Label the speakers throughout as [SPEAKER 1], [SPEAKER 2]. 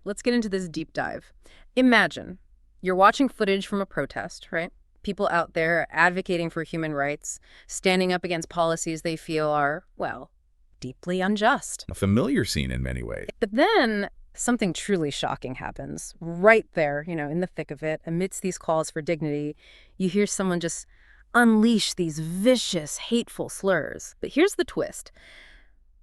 [SPEAKER 1] let's get into this deep dive. Imagine you're watching footage from a protest, right? People out there advocating for human rights, standing up against policies they feel are, well, deeply unjust.
[SPEAKER 2] A familiar scene in many ways.
[SPEAKER 1] But then something truly shocking happens. Right there, in the thick of it, amidst these calls for dignity, you hear someone just unleash these vicious, hateful slurs. But here's the twist.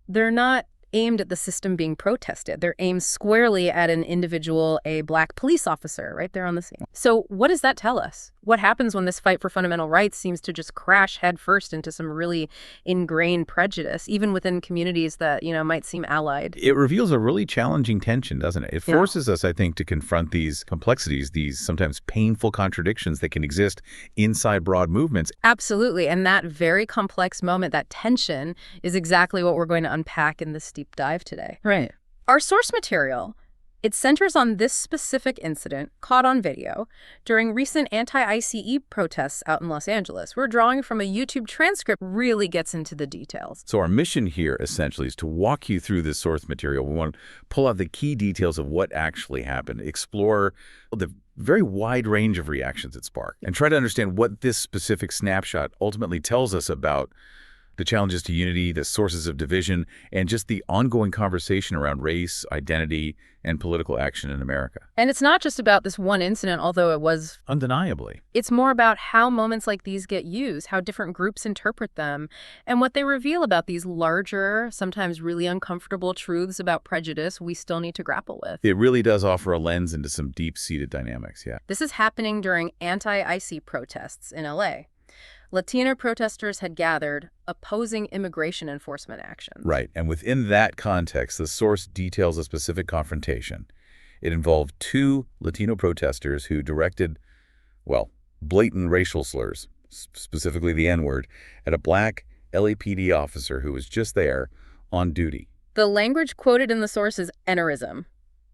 [SPEAKER 1] They're not aimed at the system being protested. They're aimed squarely at an individual, a black police officer, right there on the scene. So what does that tell us? What happens when this fight for fundamental rights seems to just crash headfirst into some really ingrained prejudice, even within communities that, might seem allied?
[SPEAKER 2] It reveals a really challenging tension, doesn't it? It forces us, I think, to confront these complexities, these sometimes painful contradictions that can exist inside broad movements.
[SPEAKER 1] Absolutely. And that very complex moment, that tension, is exactly what we're going to unpack in this deep dive today.
[SPEAKER 2] Right.
[SPEAKER 1] Our source material, it centers on this specific incident caught on video during recent anti-ICE protests out in Los Angeles. We're drawing from a YouTube transcript, really gets into the details.
[SPEAKER 2] So our mission here essentially is to walk you through this source material. We want to pull out the key details of what actually happened, explore the very wide range of reactions it sparked, and try to understand what this specific snapshot ultimately tells us about the challenges to unity, the sources of division, and just the ongoing conversation around race, identity, and political action in America.
[SPEAKER 1] And it's not just about this one incident, although it was.
[SPEAKER 2] Undeniably.
[SPEAKER 1] It's more about how moments like these get used, how different groups interpret them, and what they reveal about these larger, sometimes really uncomfortable truths about prejudice we still need to grapple with.
[SPEAKER 2] It really does offer a lens into some deep-seated dynamics, yeah.
[SPEAKER 1] This is happening during anti-ICE protests in LA. Latino protesters had gathered, opposing immigration enforcement actions.
[SPEAKER 2] Right, and within that context, the source details a specific confrontation. It involved two Latino protesters who directed, blatant racial slurs, specifically the N-word, at a black LAPD officer who was just there on duty.
[SPEAKER 1] The language quoted in the source is N-erism.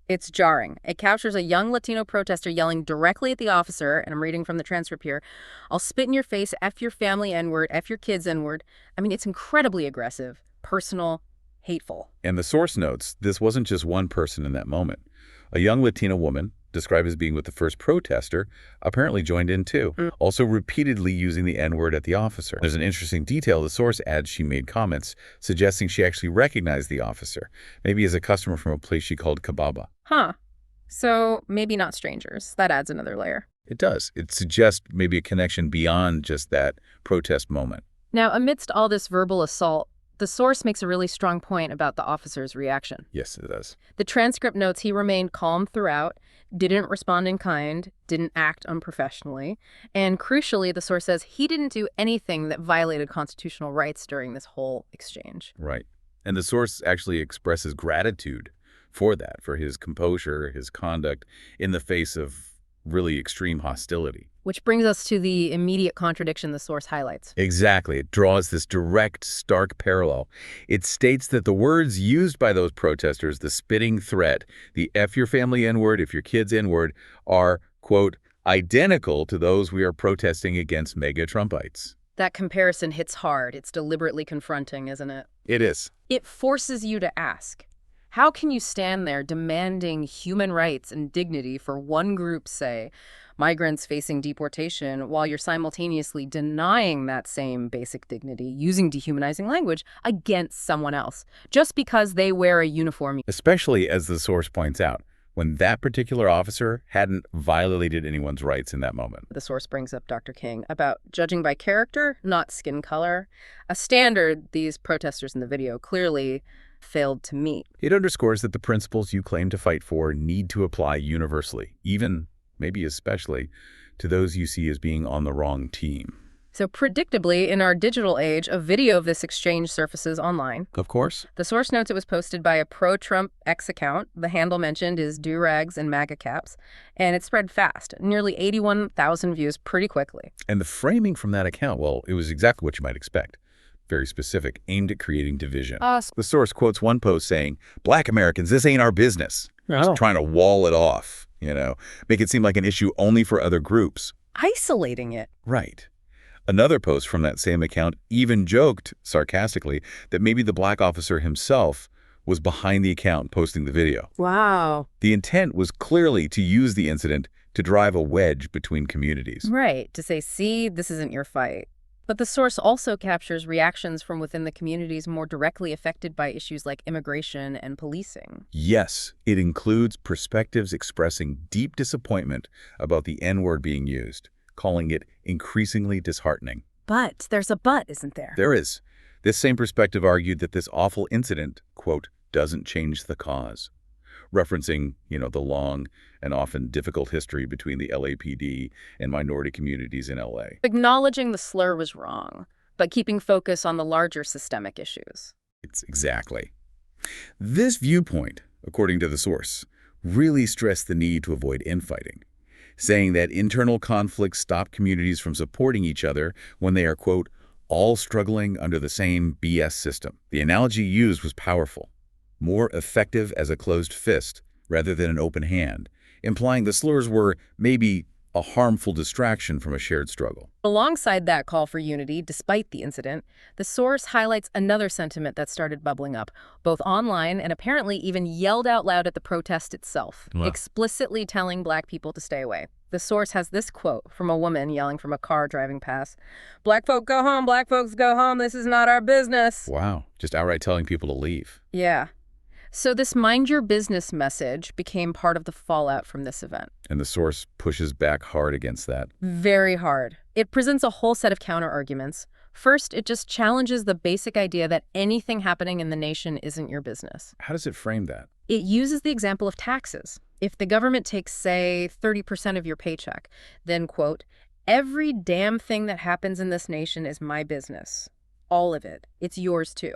[SPEAKER 1] It's jarring. It captures a young Latino protester yelling directly at the officer, and I'm reading from the transcript here, "I'll spit in your face, F your family N-word, F your kids N-word." I mean, it's incredibly aggressive, personal, hateful.
[SPEAKER 2] And the source notes this wasn't just one person in that moment. A young Latina woman, described as being with the first protester, apparently joined in too, also repeatedly using the N-word at the officer. There's an interesting detail. The source adds she made comments suggesting she actually recognized the officer, maybe as a customer from a place she called Kababa.
[SPEAKER 1] Huh. So maybe not strangers. That adds another layer.
[SPEAKER 2] It does. It suggests maybe a connection beyond just that protest moment.
[SPEAKER 1] Now, amidst all this verbal assault, the source makes a really strong point about the officer's reaction.
[SPEAKER 2] Yes, it does.
[SPEAKER 1] The transcript notes he remained calm throughout, didn't respond in kind, didn't act unprofessionally, and crucially, the source says he didn't do anything that violated constitutional rights during this whole exchange.
[SPEAKER 2] Right. And the source actually expresses gratitude for that, for his composure, his conduct in the face of really extreme hostility.
[SPEAKER 1] Which brings us to the immediate contradiction the source highlights.
[SPEAKER 2] Exactly. It draws this direct, stark parallel. It states that the words used by those protesters, the spitting threat, the F your family N-word, if your kids N-word, are, quote, identical to those we are protesting against mega Trumpites.
[SPEAKER 1] That comparison hits hard. It's deliberately confronting, isn't it?
[SPEAKER 2] It is.
[SPEAKER 1] It forces you to ask, how can you stand there demanding human rights and dignity for one group, say, migrants facing deportation, while you're simultaneously denying that same basic dignity using dehumanizing language against someone else, just because they wear a uniform?
[SPEAKER 2] Especially, as the source points out, when that particular officer hadn't violated anyone's rights in that moment.
[SPEAKER 1] The source brings up Dr. King about judging by character, not skin color, a standard these protesters in the video clearly failed to meet.
[SPEAKER 2] It underscores that the principles you claim to fight for need to apply universally, even, maybe especially, to those you see as being on the wrong team.
[SPEAKER 1] So predictably, in our digital age, a video of this exchange surfaces online.
[SPEAKER 2] Of course.
[SPEAKER 1] The source notes it was posted by a pro-Trump X account. The handle mentioned is durags and maga caps, and it spread fast, nearly 81,000 views pretty quickly.
[SPEAKER 2] And the framing from that account, well, it was exactly what you might expect. Very specific, aimed at creating division. The source quotes one post saying, "Black Americans, this ain't our business." Just trying to wall it off, make it seem like an issue only for other groups.
[SPEAKER 1] Isolating it.
[SPEAKER 2] Right. Another post from that same account even joked, sarcastically, that maybe the black officer himself was behind the account posting the video.
[SPEAKER 1] Wow.
[SPEAKER 2] The intent was clearly to use the incident to drive a wedge between communities.
[SPEAKER 1] Right, to say, see, this isn't your fight. But the source also captures reactions from within the communities more directly affected by issues like immigration and policing.
[SPEAKER 2] Yes, it includes perspectives expressing deep disappointment about the N-word being used, calling it increasingly disheartening.
[SPEAKER 1] But there's a but, isn't there?
[SPEAKER 2] There is. This same perspective argued that this awful incident, quote, doesn't change the cause, referencing, the long and often difficult history between the LAPD and minority communities in LA.
[SPEAKER 1] Acknowledging the slur was wrong, but keeping focus on the larger systemic issues.
[SPEAKER 2] It's exactly. This viewpoint, according to the source, really stressed the need to avoid infighting, saying that internal conflicts stop communities from supporting each other when they are, quote, all struggling under the same BS system. The analogy used was powerful, more effective as a closed fist rather than an open hand, implying the slurs were maybe a harmful distraction from a shared struggle.
[SPEAKER 1] Alongside that call for unity, despite the incident, the source highlights another sentiment that started bubbling up, both online and apparently even yelled out loud at the protest itself, explicitly telling Black people to stay away. The source has this quote from a woman yelling from a car driving past, "Black folk go home, Black folks go home, this is not our business."
[SPEAKER 2] Wow, just outright telling people to leave.
[SPEAKER 1] Yeah. So this mind your business message became part of the fallout from this event.
[SPEAKER 2] And the source pushes back hard against that.
[SPEAKER 1] Very hard. It presents a whole set of counter-arguments. First, it just challenges the basic idea that anything happening in the nation isn't your business.
[SPEAKER 2] How does it frame that?
[SPEAKER 1] It uses the example of taxes. If the government takes, say, 30% of your paycheck, then, quote, every damn thing that happens in this nation is my business. All of it. It's yours too.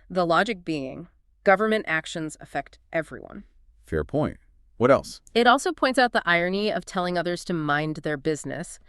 [SPEAKER 1] The logic being, government actions affect everyone.
[SPEAKER 2] Fair point. What else?
[SPEAKER 1] It also points out the irony of telling others to mind their business.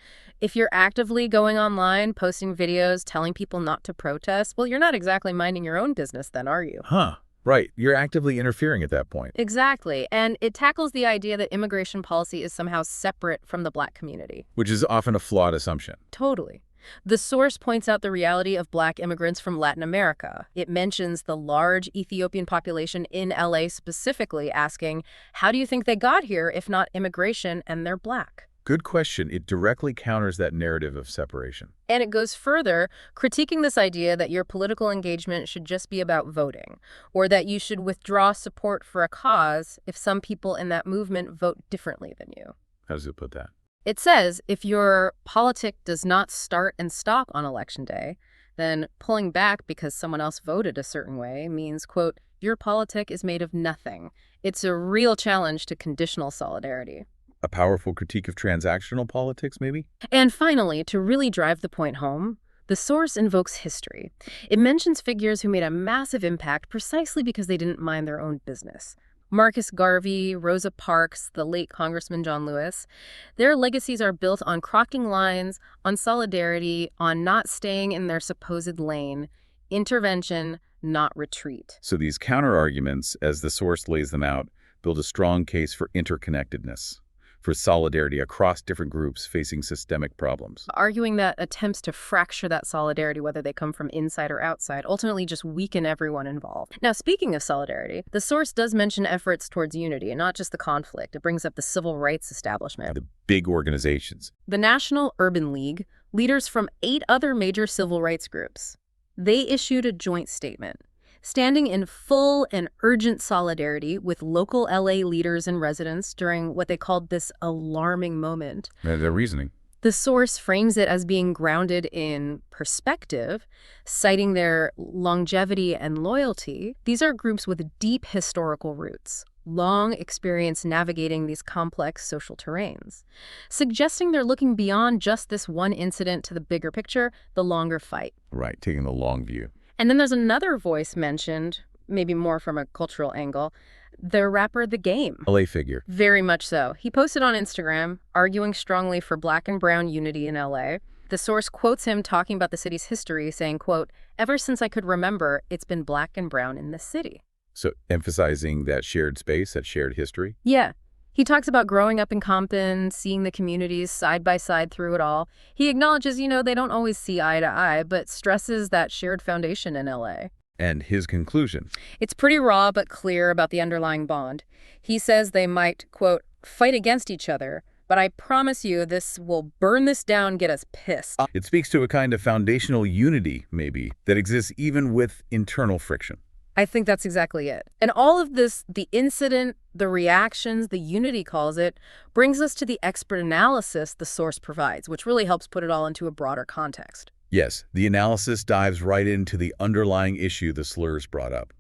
[SPEAKER 1] If you're actively going online, posting videos, telling people not to protest, well, you're not exactly minding your own business then, are you?
[SPEAKER 2] Huh. Right. You're actively interfering at that point.
[SPEAKER 1] Exactly. And it tackles the idea that immigration policy is somehow separate from the Black community.
[SPEAKER 2] Which is often a flawed assumption.
[SPEAKER 1] Totally. The source points out the reality of Black immigrants from Latin America. It mentions the large Ethiopian population in LA specifically, asking, how do you think they got here if not immigration and they're Black?
[SPEAKER 2] Good question. It directly counters that narrative of separation.
[SPEAKER 1] And it goes further, critiquing this idea that your political engagement should just be about voting, or that you should withdraw support for a cause if some people in that movement vote differently than you.
[SPEAKER 2] How does it put that?
[SPEAKER 1] It says if your politic does not start and stop on Election Day, then pulling back because someone else voted a certain way means, quote, your politic is made of nothing. It's a real challenge to conditional solidarity.
[SPEAKER 2] A powerful critique of transactional politics, maybe?
[SPEAKER 1] And finally, to really drive the point home, the source invokes history. It mentions figures who made a massive impact precisely because they didn't mind their own business. Marcus Garvey, Rosa Parks, the late Congressman John Lewis. Their legacies are built on crocking lines, on solidarity, on not staying in their supposed lane, intervention, not retreat.
[SPEAKER 2] So these counter-arguments, as the source lays them out, build a strong case for interconnectedness, for solidarity across different groups facing systemic problems.
[SPEAKER 1] Arguing that attempts to fracture that solidarity, whether they come from inside or outside, ultimately just weaken everyone involved. Now, speaking of solidarity, the source does mention efforts towards unity, and not just the conflict. It brings up the civil rights establishment.
[SPEAKER 2] The big organizations.
[SPEAKER 1] The National Urban League, leaders from 8 other major civil rights groups. They issued a joint statement, standing in full and urgent solidarity with local LA leaders and residents during what they called this alarming moment.
[SPEAKER 2] Their reasoning.
[SPEAKER 1] The source frames it as being grounded in perspective, citing their longevity and loyalty. These are groups with deep historical roots, long experience navigating these complex social terrains, suggesting they're looking beyond just this one incident to the bigger picture, the longer fight.
[SPEAKER 2] Right, taking the long view.
[SPEAKER 1] And then there's another voice mentioned, maybe more from a cultural angle, the rapper The Game.
[SPEAKER 2] LA figure.
[SPEAKER 1] Very much so. He posted on Instagram, arguing strongly for Black and brown unity in LA. The source quotes him talking about the city's history, saying, quote, ever since I could remember, it's been Black and brown in the city.
[SPEAKER 2] So emphasizing that shared space, that shared history?
[SPEAKER 1] Yeah. He talks about growing up in Compton, seeing the communities side by side through it all. He acknowledges, they don't always see eye to eye, but stresses that shared foundation in LA.
[SPEAKER 2] And his conclusion.
[SPEAKER 1] It's pretty raw but clear about the underlying bond. He says they might, quote, fight against each other, but I promise you this will burn this down, get us pissed.
[SPEAKER 2] It speaks to a kind of foundational unity, maybe, that exists even with internal friction.
[SPEAKER 1] I think that's exactly it. And all of this, the incident, the reactions, the unity calls it, brings us to the expert analysis the source provides, which really helps put it all into a broader context.
[SPEAKER 2] Yes, the analysis dives right into the underlying issue the slurs brought up,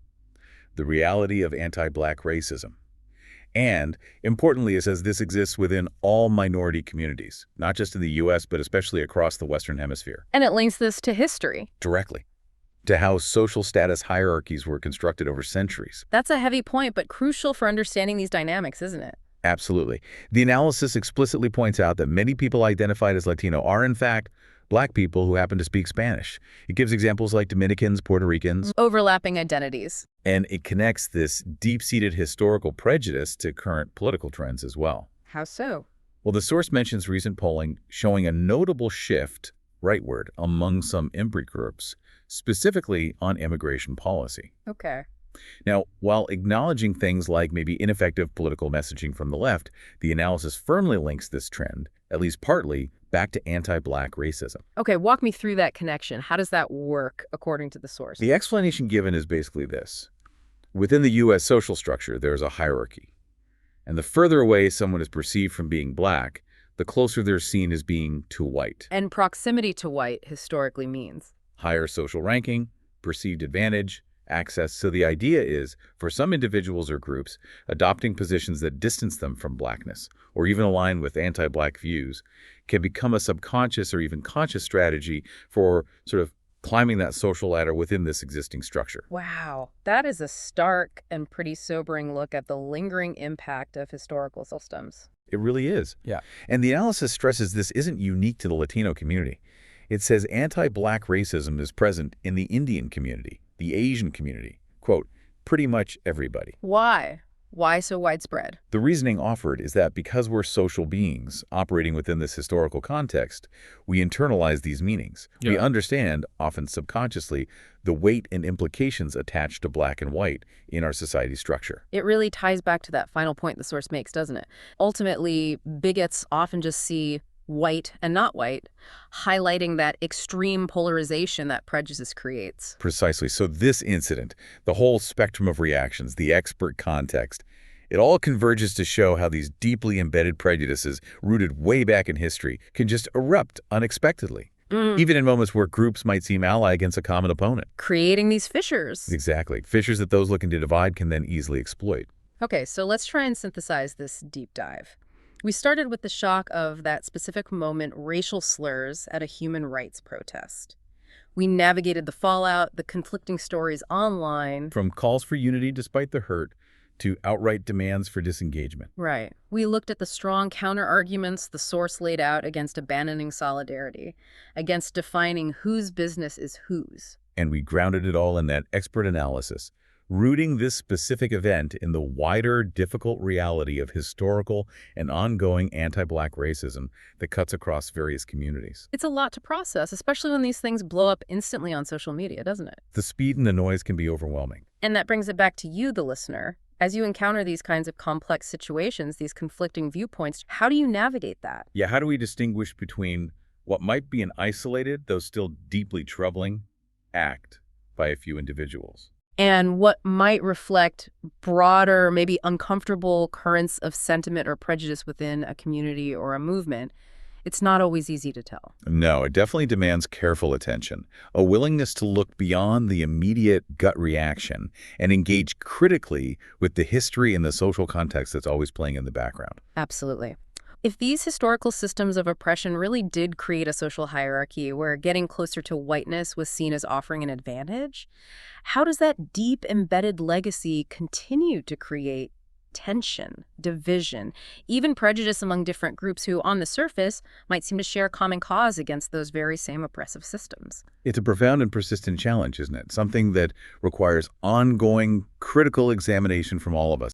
[SPEAKER 2] the reality of anti-Black racism. And, importantly, it says this exists within all minority communities, not just in the U.S., but especially across the Western Hemisphere.
[SPEAKER 1] And it links this to history.
[SPEAKER 2] Directly. To how social status hierarchies were constructed over centuries.
[SPEAKER 1] That's a heavy point, but crucial for understanding these dynamics, isn't it?
[SPEAKER 2] Absolutely. The analysis explicitly points out that many people identified as Latino are, in fact, Black people who happen to speak Spanish. It gives examples like Dominicans, Puerto Ricans.
[SPEAKER 1] Overlapping identities.
[SPEAKER 2] And it connects this deep-seated historical prejudice to current political trends as well.
[SPEAKER 1] How so?
[SPEAKER 2] Well, the source mentions recent polling showing a notable shift, rightward, among some immigrant groups, specifically on immigration policy.
[SPEAKER 1] Okay.
[SPEAKER 2] Now, while acknowledging things like maybe ineffective political messaging from the left, the analysis firmly links this trend, at least partly, back to anti-Black racism.
[SPEAKER 1] Okay, walk me through that connection. How does that work according to the source?
[SPEAKER 2] The explanation given is basically this. Within the U.S. social structure, there is a hierarchy. And the further away someone is perceived from being Black, the closer they're seen as being to white.
[SPEAKER 1] And proximity to white historically means?
[SPEAKER 2] Higher social ranking, perceived advantage, access. So the idea is, for some individuals or groups, adopting positions that distance them from Blackness, or even align with anti-Black views, can become a subconscious or even conscious strategy for sort of climbing that social ladder within this existing structure.
[SPEAKER 1] Wow, that is a stark and pretty sobering look at the lingering impact of historical systems.
[SPEAKER 2] It really is.
[SPEAKER 3] Yeah.
[SPEAKER 2] And the analysis stresses this isn't unique to the Latino community. It says anti-Black racism is present in the Indian community, the Asian community, quote, pretty much everybody.
[SPEAKER 1] Why? Why so widespread?
[SPEAKER 2] The reasoning offered is that because we're social beings operating within this historical context, we internalize these meanings.
[SPEAKER 3] Yeah.
[SPEAKER 2] We understand, often subconsciously, the weight and implications attached to Black and white in our society structure.
[SPEAKER 1] It really ties back to that final point the source makes, doesn't it? Ultimately, bigots often just see white and not white, highlighting that extreme polarization that prejudice creates.
[SPEAKER 2] Precisely. So this incident, the whole spectrum of reactions, the expert context, it all converges to show how these deeply embedded prejudices, rooted way back in history, can just erupt unexpectedly, even in moments where groups might seem ally against a common opponent.
[SPEAKER 1] Creating these fissures.
[SPEAKER 2] Exactly. Fissures that those looking to divide can then easily exploit.
[SPEAKER 1] Okay, so let's try and synthesize this deep dive. We started with the shock of that specific moment, racial slurs at a human rights protest. We navigated the fallout, the conflicting stories online.
[SPEAKER 2] From calls for unity despite the hurt to outright demands for disengagement.
[SPEAKER 1] Right. We looked at the strong counter-arguments the source laid out against abandoning solidarity, against defining whose business is whose.
[SPEAKER 2] And we grounded it all in that expert analysis, rooting this specific event in the wider, difficult reality of historical and ongoing anti-Black racism that cuts across various communities.
[SPEAKER 1] It's a lot to process, especially when these things blow up instantly on social media, doesn't it?
[SPEAKER 2] The speed and the noise can be overwhelming.
[SPEAKER 1] And that brings it back to you, the listener. As you encounter these kinds of complex situations, these conflicting viewpoints, how do you navigate that?
[SPEAKER 2] Yeah, how do we distinguish between what might be an isolated, though still deeply troubling, act by a few individuals?
[SPEAKER 1] And what might reflect broader, maybe uncomfortable currents of sentiment or prejudice within a community or a movement? It's not always easy to tell.
[SPEAKER 2] No, it definitely demands careful attention, a willingness to look beyond the immediate gut reaction and engage critically with the history and the social context that's always playing in the background.
[SPEAKER 1] Absolutely. If these historical systems of oppression really did create a social hierarchy where getting closer to whiteness was seen as offering an advantage, how does that deep embedded legacy continue to create tension, division, even prejudice among different groups who, on the surface, might seem to share a common cause against those very same oppressive systems?
[SPEAKER 2] It's a profound and persistent challenge, isn't it? Something that requires ongoing, critical examination from all of us.